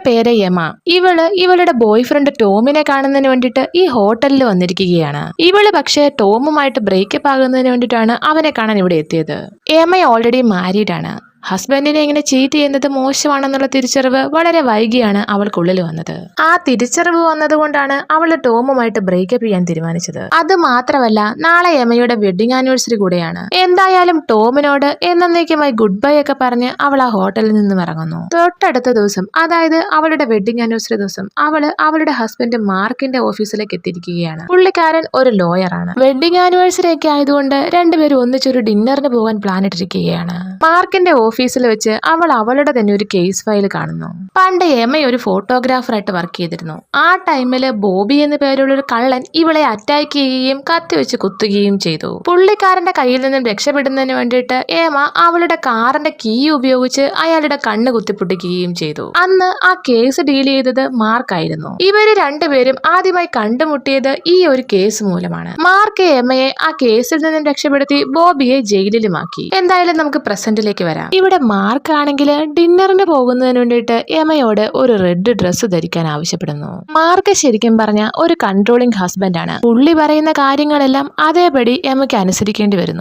ഇവളുടെ പേര് യമ. ഇവളുടെ ബോയ് ഫ്രണ്ട് ടോമിനെ കാണുന്നതിന് വേണ്ടിയിട്ട് ഈ ഹോട്ടലിൽ വന്നിരിക്കുകയാണ്. ഇവള് പക്ഷേ ടോമുമായിട്ട് ബ്രേക്കപ്പ് ആകുന്നതിന് വേണ്ടിയിട്ടാണ് അവനെ കാണാൻ ഇവിടെ എത്തിയത്. യമ ഓൾറെഡി മാരീഡ് ആണ്. ഹസ്ബൻഡിനെ ഇങ്ങനെ ചീറ്റ് ചെയ്യുന്നത് മോശമാണെന്നുള്ള തിരിച്ചറിവ് വളരെ വൈകിയാണ് അവൾക്കുള്ളിൽ വന്നത്. ആ തിരിച്ചറിവ് വന്നതുകൊണ്ടാണ് അവൾ ടോമുമായിട്ട് ബ്രേക്കപ്പ് ചെയ്യാൻ തീരുമാനിച്ചത്. അത് മാത്രമല്ല, നാളെ യമയുടെ വെഡിങ് ആനിവേഴ്സറി കൂടെയാണ്. എന്തായാലും ടോമിനോട് എന്നേക്കുമായി ഗുഡ് ബൈ ഒക്കെ പറഞ്ഞ് അവൾ ആ ഹോട്ടലിൽ നിന്നും ഇറങ്ങുന്നു. തൊട്ടടുത്ത ദിവസം, അതായത് അവളുടെ വെഡിങ് ആനിവേഴ്സറി ദിവസം, അവളുടെ ഹസ്ബൻഡ് മാർക്കിന്റെ ഓഫീസിലേക്ക് എത്തിയിരിക്കുകയാണ്. പുള്ളിക്കാരൻ ഒരു ലോയറാണ്. വെഡിങ് ആനിവേഴ്സറി ഒക്കെ ആയതുകൊണ്ട് രണ്ടുപേരും ഒന്നിച്ചൊരു ഡിന്നറിന് പോകാൻ പ്ലാൻ ഇട്ടിരിക്കുകയാണ്. മാർക്കിന്റെ ഓഫീസിൽ വെച്ച് അവളുടെ തന്നെ ഒരു കേസ് ഫയൽ കാണുന്നു. പണ്ട് എമ ഒരു ഫോട്ടോഗ്രാഫറായിട്ട് വർക്ക് ചെയ്തിരുന്നു. ആ ടൈമില് ബോബി എന്ന പേരുള്ള ഒരു കള്ളൻ ഇവളെ അറ്റാക്ക് ചെയ്യുകയും കത്തി വെച്ച് കുത്തുകയും ചെയ്തു. പുള്ളിക്കാരന്റെ കയ്യിൽ നിന്നും രക്ഷപ്പെടുന്നതിന് വേണ്ടിയിട്ട് ഏമ അവളുടെ കാറിന്റെ കീ ഉപയോഗിച്ച് അയാളുടെ കണ്ണ് കുത്തിപ്പൊട്ടിക്കുകയും ചെയ്തു. അന്ന് ആ കേസ് ഡീൽ ചെയ്തത് മാർക്കായിരുന്നു. ഇവര് രണ്ടുപേരും ആദ്യമായി കണ്ടുമുട്ടിയത് ഈ ഒരു കേസ് മൂലമാണ്. മാർക്ക് എമയെ ആ കേസിൽ നിന്നും രക്ഷപ്പെടുത്തി ബോബിയെ ജയിലിലുമാക്കി. എന്തായാലും നമുക്ക് പ്രസന്റിലേക്ക് വരാം. ഇവിടെ മാർക്ക് ആണെങ്കിൽ ഡിന്നറിന് പോകുന്നതിന് വേണ്ടിയിട്ട് എമയോട് ഒരു റെഡ് ഡ്രസ്സ് ധരിക്കാൻ ആവശ്യപ്പെടുന്നു. മാർക്ക് ശരിക്കും പറഞ്ഞ ഒരു കൺട്രോളിംഗ് ഹസ്ബൻഡ് ആണ്. പുള്ളി പറയുന്ന കാര്യങ്ങളെല്ലാം അതേപടി എമയ്ക്ക് അനുസരിക്കേണ്ടി വരുന്നു.